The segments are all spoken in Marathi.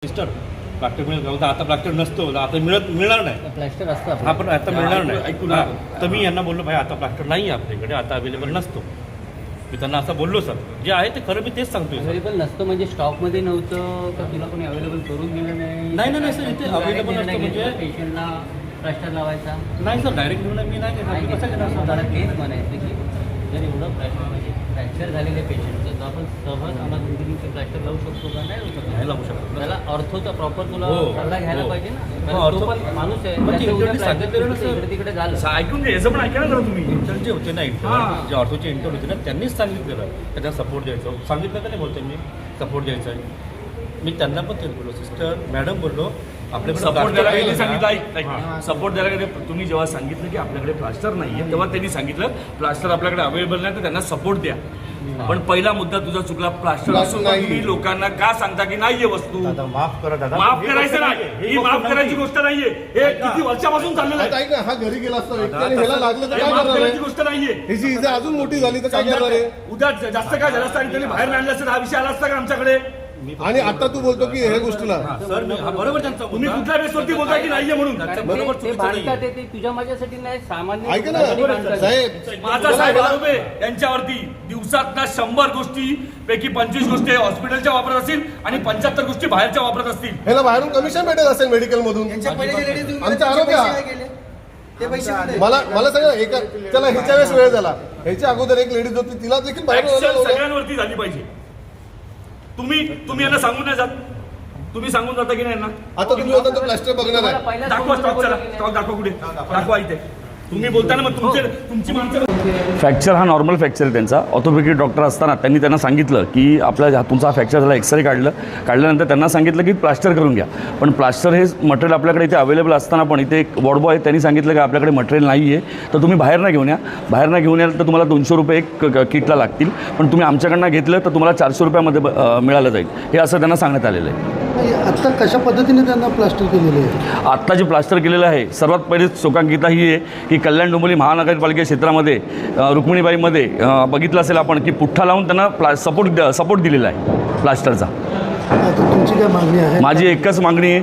सिस्टर प्लास्टर मिळेल का? आता प्लास्टर नसतो, आता मिळणार नाही. प्लास्टर असतं आपण आता मिळणार नाही. ऐकून तर मी यांना बोललो भाई आता प्लास्टर नाही आहे आपल्याकडे, आता अवेलेबल नसतो. मी त्यांना असं बोललो सर, जे आहे ते खरं मी तेच सांगतोय. अवेलेबल नसतं म्हणजे स्टॉकमध्ये नव्हतं का तुला कोणी अवेलेबल करून दिलं नाही? नाही सर, इथे अवेलेबल नसतं म्हणजे पेशंटला प्लास्टर लावायचा नाही सर, डायरेक्ट निर्णय मी नाही घेणार. मी कसं घेणार सर? मला तेच म्हणायचं की जर एवढं प्लास्टर म्हणजे फ्रॅक्चर झालेले पेशंटचं तर आपण सहज आम्हाला प्लास्टर लावू शकतो का? नाही लावू शकतो. नाही लावू शकतो. त्याला ऑर्थोचा प्रॉपर तुला हो, सल्ला घ्यायला हो. पाहिजे ना. हो, कारण तो ऑर्थो- पण माणूस आहे, पण ते त्याचं उद्या इंटरव्ह्यू सांगितलेलं ना सर. इकडे तिकडे झालं. ऐकून घे, याचं पण ऐका ना जरा तुम्ही. इंटर जे होते ना, जे ऑर्थोचे इंटर होते ना, त्यांनीच सांगितलेलं त्यांना सपोर्ट द्यायचं. सांगितलं का नाही बोलतो मी सपोर्ट द्यायचा आहे. मी त्यांना पण तेच बोललो, सिस्टर मॅडम बोललो आपल्याकडे सपोर्ट द्यायला plaster त्यांनी सांगितलं, आहे. ऐक सपोर्ट द्यायला गेले. तुम्ही जेव्हा सांगितलं की आपल्याकडे प्लास्टर नाहीये तेव्हा त्यांनी सांगितलं प्लास्टर आपल्याकडे अवेलेबल नाही तर त्यांना सपोर्ट द्या. पण पहिला मुद्दा तुझा चुकला. प्लास्टर असून तुम्ही लोकांना का सांगता की नाहीये वस्तू? दादा माफ करा दादा. माफ करायचं नाही, ही माफ करायची गोष्ट नाहीये. हे किती वर्षापासून चाललेलं आहे. ऐक ना, हा घरी गेला असता व्यक्ती आणि ह्याला लागलं तर हे काय माफ करणार करायची आहे? गोष्ट नाहीये. ह्याची इजा अजून मोठी झाली तर काय करणार आहे? उद्या जास्त काय झालं असतं आणि त्यांनी बाहेर आणलं असतं, हा विषय आला असता का आमच्याकडे? आणि आता तू बोलतो की हे गोष्टीला सर मी बरोबर त्यांचा तुम्ही कुठल्या बेसवरती बोलताय की नाहीये म्हणून? कारण बरोबर ते चुकीचं बांधतात नाहीये. ते तुझ्या माझ्यासाठी नाही, सामान्य ऐक ना लोकांसाठी बांधतात. साहेब, माझा साहेब आरोप आहे यांच्यावरती. दिवसातल्या 100 गोष्टी पैकी 25 गोष्टी हॉस्पिटलच्या वापरत असतील आणि 75 गोष्टी बाहेरच्या वापरत असतील. ह्याला बाहेरून कमिशन भेटत असेल मेडिकल मधून. आमचा आरोप आहे. मला सांगा एका त्याला ह्याच्या वेळेस वेळ झाला, ह्याच्या अगोदर एक लेडीज होती तिला देखील बाहेर ऍक्शन सगळ्यांवरती झाली पाहिजे. तुम्ही यांना सांगून नाही जात? तुम्ही सांगून जाता की नाही यांना? आता तुम्ही होता तर प्लास्टर बघणार आहे. पहिल्याच दाखवा स्टॉक, चला बोललं की स्टॉक दाखवा, कुठे दाखवा इथे. तुम्ही बोलताना मग तुमची माणसं. फ्रॅक्चर हा नॉर्मल फ्रॅक्चर आहे त्यांचा. ऑर्थोपेडिक डॉक्टर असताना त्यांना सांगितलं की आपल्या हातूनचा फ्रॅक्चर झाला, एक्सरे काढल्यानंतर त्यांना सांगितलं की प्लास्टर करून घ्या. पण प्लास्टर हे मटेरियल आपल्याकडे इथे अवेलेबल असताना पण इथे एक वॉर्ड बॉय त्यांनी सांगितलं की आपल्याकडे मटेरियल नाही आहे, तर तुम्ही बाहेर नाही घेऊन या. बाहेर नाही घेऊन याल तर तुम्हाला 200 रुपये एक किटला लागतील, पण तुम्ही आमच्याकडनं घेतलं तर तुम्हाला 400 रुपयामध्ये मिळालं जाईल. हे असं त्यांना सांगण्यात आलेलं आहे. आत्ता कशा पद्धतीने त्यांना प्लास्टर केलेले आहे? आत्ता जे प्लास्टर केलेलं आहे सर्वात पहिले शोकांकिता ही आहे की कल्याण डोंबिवली महानगरपालिका क्षेत्रामध्ये रुक्मिणीबाईमध्ये बघितलं असेल आपण की पुठ्ठा लावून त्यांना सपोर्ट दिलेला आहे प्लास्टरचा. आता तुमची काय मागणी आहे? माझी एकच मागणी आहे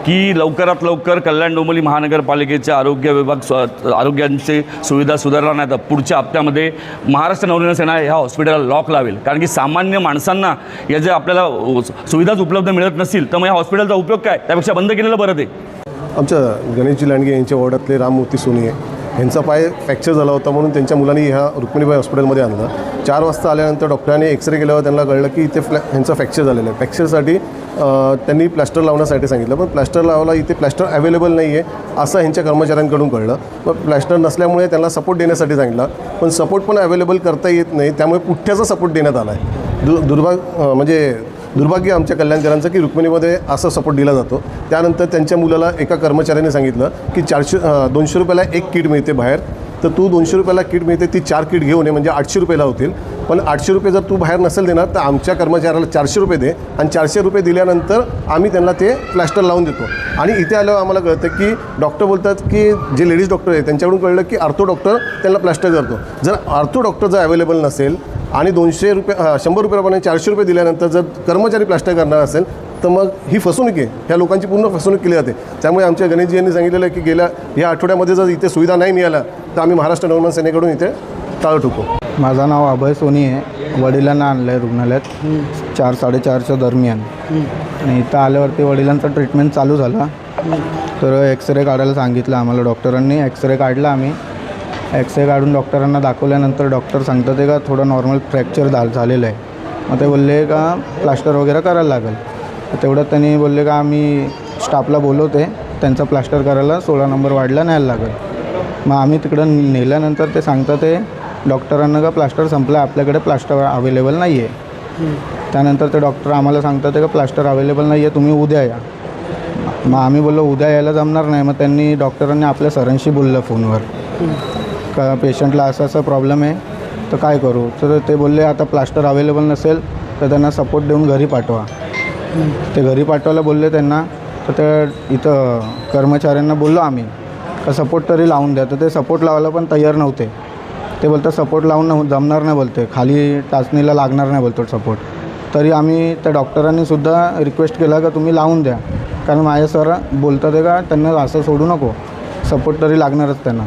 की लवकरात लवकर कल्याण डोंबिवली महानगरपालिकेच्या आरोग्य विभाग आरोग्यांची सुविधा सुधारला नाही तर पुढच्या हप्त्यामध्ये महाराष्ट्र नवनिर्माण सेना ह्या हॉस्पिटलला लॉक लावेल. कारण की सामान्य माणसांना या जे आपल्याला सुविधाच उपलब्ध मिळत नसतील तर मग या हॉस्पिटलचा उपयोग काय? त्यापेक्षा बंद केलेलं बरं ते. आमच्या गणेशजी लांडगे यांच्या वॉर्डातले राममूर्ती सोनी आहे, ह्यांचा पाय फ्रॅक्चर झाला होता म्हणून त्यांच्या मुलांनी ह्या रुक्मिणीबाई हॉस्पिटलमध्ये आणलं. 4 वाजता आल्यानंतर डॉक्टरांनी एक्सरे केल्यावर त्यांना कळलं की इथे ह्यांचं फ्रॅक्चर झालेलं आहे. फ्रॅक्चरसाठी त्यांनी प्लास्टर लावण्यासाठी सांगितलं, पण प्लास्टर लावायला इथे प्लास्टर अवेलेबल नाही आहे असं ह्यांच्या कर्मचाऱ्यांकडून कळलं. मग प्लास्टर नसल्यामुळे त्यांना सपोर्ट देण्यासाठी सांगितलं, पण सपोर्ट पण अवेलेबल करता येत नाही, त्यामुळे पुठ्ठ्याचा सपोर्ट देण्यात आला आहे. दुर्भाग्य आमच्या कल्याणकरांचं की रुक्मिणीमध्ये असं सपोर्ट दिला जातो. त्यानंतर त्यांच्या मुलाला एका कर्मचाऱ्याने सांगितलं की 200 रुपयाला एक किट मिळते बाहेर, तर तू 200 रुपयाला किट मिळते ती 4 किट घेऊन ये म्हणजे 800 रुपयाला होतील. पण 800 रुपये जर तू बाहेर नसेल देणार तर आमच्या कर्मचाऱ्याला 400 रुपये दे आणि 400 रुपये दिल्यानंतर आम्ही त्यांना ते प्लास्टर लावून देतो. आणि इथे आल्यावर आम्हाला कळतं की डॉक्टर बोलतात की जे लेडीज डॉक्टर आहे त्यांच्याकडून कळलं की आर्थो डॉक्टर त्यांना प्लास्टर करतो. जर आर्थो डॉक्टर जर अवेलेबल नसेल आणि 100 रुपयाप्रमाणे 400 रुपये दिल्यानंतर जर कर्मचारी प्लास्टर करणार असेल तर मग ही फसवणूक आहे. ह्या लोकांची पूर्ण फसवणूक केली जाते. त्यामुळे आमच्या गणेशजी यांनी सांगितलेलं आहे की या आठवड्यामध्ये जर इथे सुविधा नाही मिळाल्या तर आम्ही महाराष्ट्र नवनिर्माण सेनेकडून इथे टाळं ठोकू. माझं नाव अभय सोनी आहे. वडिलांना आणलं आहे रुग्णालयात 4-4:30च्या दरम्यान. आणि इथं आल्यावरती वडिलांचं ट्रीटमेंट चालू झाला तर एक्सरे काढायला सांगितलं आम्हाला डॉक्टरांनी. एक्सरे काढला आम्ही. एक्सरे काढून डॉक्टरांना दाखवल्यानंतर डॉक्टर सांगतात ते का थोडं नॉर्मल फ्रॅक्चर झालेलं आहे. मग ते बोलले का प्लास्टर वगैरे करायला लागेल. तेवढ्यात त्यांनी बोलले का आम्ही स्टाफला बोलवते, त्यांचा प्लास्टर करायला 16 नंबर वार्डला न्यायला लागेल. मग आम्ही तिकडं नेल्यानंतर ते सांगतात ते डॉक्टरांना का प्लास्टर संपलं, आपल्याकडे प्लास्टर अवेलेबल नाही आहे. त्यानंतर ते डॉक्टर आम्हाला सांगतात का प्लास्टर अवेलेबल नाही आहे, तुम्ही उद्या या. मग आम्ही बोललो उद्या यायला जमणार नाही. मग त्यांनी डॉक्टरांनी आपल्या सरांशी बोललं फोनवर का पेशंटला असा प्रॉब्लेम आहे तर काय करू. तर ते बोलले आता प्लास्टर अवेलेबल नसेल तर त्यांना सपोर्ट देऊन घरी पाठवा. ते घरी पाठवायला बोलले त्यांना. तर ते इथं कर्मचाऱ्यांना बोललो आम्ही का सपोर्ट तरी लावून द्या. तर ते सपोर्ट लावायला पण तयार नव्हते. ते बोलतात सपोर्ट लावून जमणार नाही बोलते, खाली टाचणीला लागणार नाही बोलतो सपोर्ट. तरी आम्ही त्या डॉक्टरांनीसुद्धा रिक्वेस्ट केला का तुम्ही लावून द्या, कारण माझे सर बोलतात आहे का त्यांना असं सोडू नको, सपोर्ट तरी लागणारच त्यांना.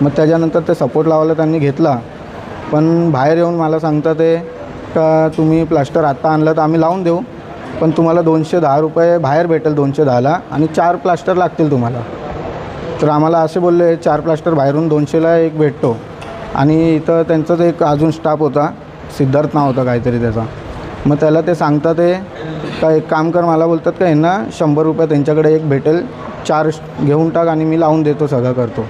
मग त्याच्यानंतर ते सपोर्ट लावायला त्यांनी घेतला, पण बाहेर येऊन मला सांगतात आहे का तुम्ही प्लास्टर आत्ता आणलं तर आम्ही लावून देऊ, पण तुम्हाला 210 रुपये बाहेर भेटेल 210ला आणि 4 प्लास्टर लागतील तुम्हाला. तर आम्हाला असे बोलले 4 प्लास्टर बाहेरून 200ला एक भेटतो. आणि इथं त्यांचाच एक अजून स्टाफ होता, सिद्धार्थ नाव होता काहीतरी त्याचा. मग त्याला ते सांगतात आहे का एक काम कर, मला बोलतात का यांना 100 रुपये त्यांच्याकडे एक भेटेल, 4 घेऊन टाक आणि मी लावून देतो, सगळं करतो,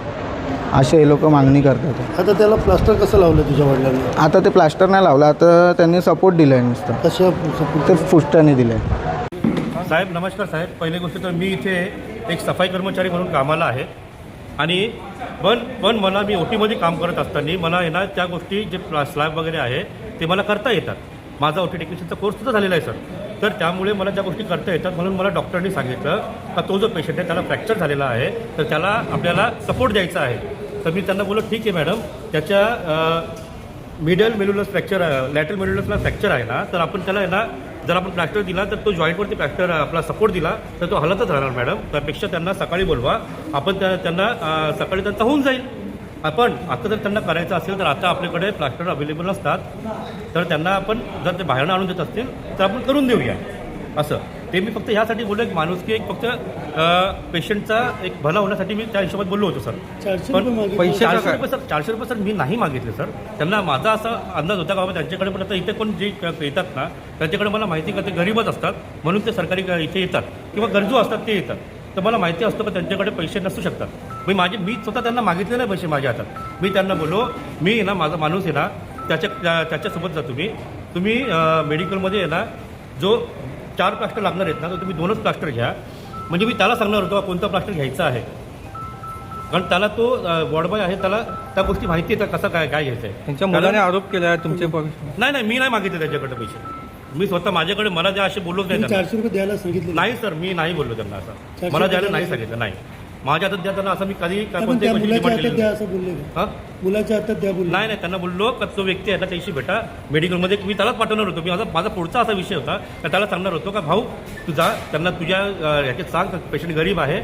असे हे लोक मागणी करतात. आता त्याला प्लास्टर कसं लावलं तुझ्या वडिलांनी? आता ते प्लास्टर नाही लावलं, आता त्यांनी सपोर्ट दिला आहे नुसतं, कशा ते फुस्टाने दिलं आहे. साहेब नमस्कार साहेब. पहिली गोष्ट तर मी इथे एक सफाई कर्मचारी म्हणून कामाला आहे आणि पण मला मी OTमध्ये काम करत असताना मला आहे ना त्या गोष्टी जे स्लॅब वगैरे आहे ते मला करता येतात. माझा OT टेक्निशियनचा कोर्ससुद्धा झालेला आहे सर. तर त्यामुळे मला त्या गोष्टी करता येतात, म्हणून मला डॉक्टरनी सांगितलं का तो जो पेशंट आहे त्याला फ्रॅक्चर झालेला आहे, तर त्याला आपल्याला सपोर्ट द्यायचा आहे. तर मी त्यांना बोललो ठीक आहे मॅडम, त्याच्या मिडल मेल्युलस फ्रॅक्चर, लॅटरल मेल्युलसला फ्रॅक्चर आहे ना, तर आपण त्याला आहे ना जर आपण प्लास्टर दिला तर तो जॉईंटवरती प्लास्टर आपला सपोर्ट दिला तर तो हलतच राहणार मॅडम. त्यापेक्षा त्यांना सकाळी बोलवा, आपण त्यांना सकाळी त्यांचा होऊन जाईल. आपण आता जर त्यांना करायचं असेल तर आता आपल्याकडे प्लास्टर अवेलेबल नसतात, तर त्यांना आपण जर ते बाहेरनं आणून देत असतील तर आपण करून देऊया असं. ते मी फक्त ह्यासाठी बोललो की माणूस की एक फक्त पेशंटचा एक भला होण्यासाठी मी त्या हिशोबात बोललो होतो सर. 400 पण रुपये मागितले. पैसे 400 रुपये सर मी नाही मागितले सर. त्यांना माझा असा अंदाज होता का बाबा त्यांच्याकडे पण आता इथे कोण जे येतात ना त्यांच्याकडे मला माहिती का ते गरीबच असतात, म्हणून ते सरकारी इथे येतात किंवा गरजू असतात ते येतात. तर मला माहिती असतं का त्यांच्याकडे पैसे नसू शकतात. मी स्वतः त्यांना मागितले नाही पैसे माझ्या हातात. मी त्यांना बोललो मी ना माझा माणूस आहे ना त्याच्यासोबत जा तुम्ही मेडिकलमध्ये आहे ना जो 4 प्लास्टर लागणार आहेत ना तर तुम्ही 2च प्लास्टर घ्या. म्हणजे मी त्याला सांगणार होतो कोणता प्लास्टर घ्यायचा आहे, कारण त्याला तो वॉर्डबॉय आहे, त्याला त्या गोष्टी माहिती आहे कसा काय घ्यायचं आहे. त्यांच्या मुलाने आरोप केला आहे तुमचे नाही मी नाही मागितले त्याच्याकडे पैसे. मी स्वतः माझ्याकडे मला द्या असे बोललोच नाही त्यांना. 400 रुपये द्यायला सांगितले नाही सर मी नाही बोललो त्यांना असं. 400 मला द्यायला नाही सांगितलं. नाही माझ्या हातात द्या त्यांना असं मी कधी पण कोणत्याही त्या गोष्टी मुलाच्या डिमांड हातात केली द्या नाही. असं बोलले का? हां मुलाच्या हातात द्या बोलले? नाही त्यांना बोललो का तो व्यक्ती आहे ना त्याशी भेटा मेडिकलमध्ये. मी त्यालाच पाठवणार होतो. मी माझा पुढचा असा विषय होता का त्याला सांगणार होतो का भाऊ तू जा त्यांना तुझ्या ह्याच्यात सांग पेशंट गरीब आहे,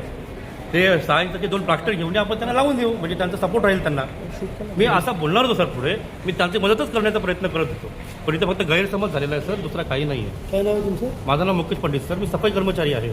ते सायन्सचे 2 प्लास्टर घेऊन या, आपण त्यांना लावून देऊ, म्हणजे त्यांचा सपोर्ट राहील त्यांना. मी असा बोलणार होतो सर पुढे. मी त्यांची मदतच करण्याचा प्रयत्न करत होतो, पण इथं फक्त गैरसमज झालेला आहे सर, दुसरा काही नाही आहे. काय नाव आहे तुमचं? माझं नाव मुकेश पंडित सर. मी सफाई कर्मचारी आहे.